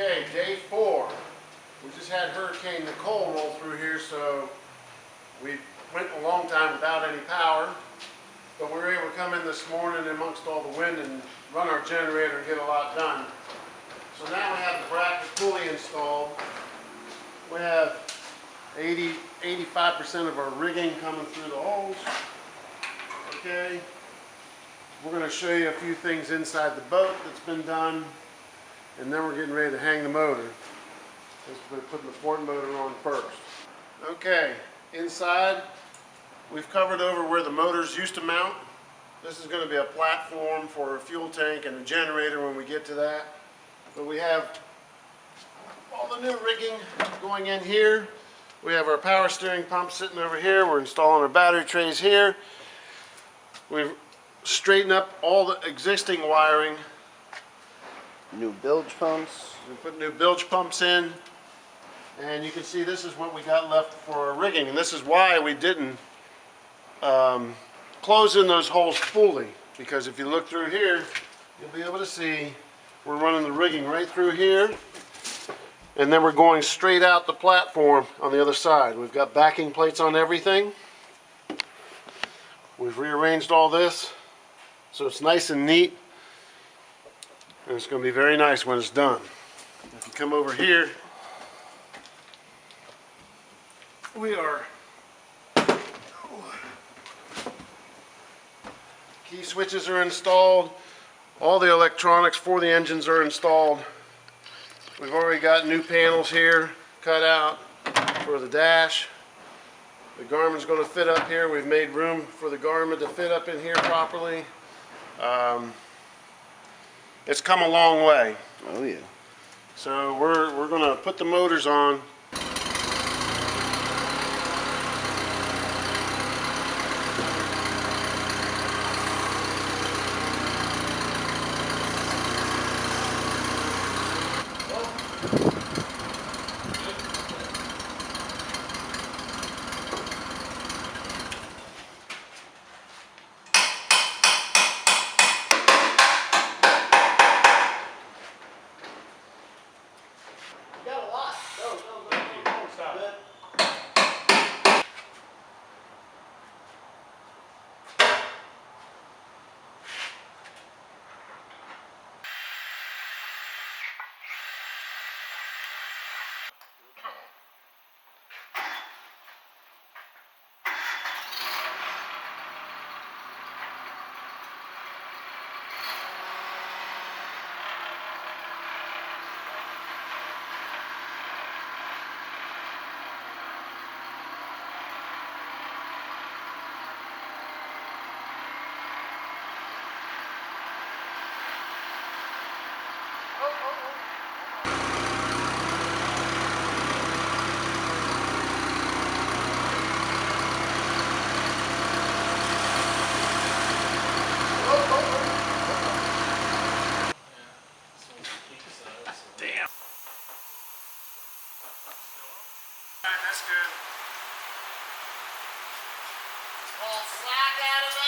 Okay, day 4. We just had Hurricane Nicole roll through here, so we went a long time without any power. But we were able to come in this morning amongst all the wind and run our generator and get a lot done. So now we have the bracket fully installed. We have 85% of our rigging coming through the holes. Okay. We're going to show you a few things inside the boat that's been done. And then we're getting ready to hang the motor. We're putting the port motor on first. Okay, inside we've covered over where the motors used to mount. This is going to be a platform for a fuel tank and a generator when we get to that. But we have all the new rigging going in here. We have our power steering pump sitting over here. We're installing our battery trays here. We've straightened up all the existing wiring. New bilge pumps. We put new bilge pumps in, and you can see this is what we got left for our rigging, and this is why we didn't close in those holes fully, because if you look through here, you'll be able to see we're running the rigging right through here, and then we're going straight out the platform on the other side. We've got backing plates on everything. We've rearranged all this so it's nice and neat. And it's going to be very nice when it's done. If you come over here, we are key switches are installed. All the electronics for the engines are installed. We've already got new panels here cut out for the dash. The Garmin's going to fit up here. We've made room for the Garmin to fit up in here properly. It's come a long way. Oh yeah. So we're going to put the motors on. That's good. Pull slack out of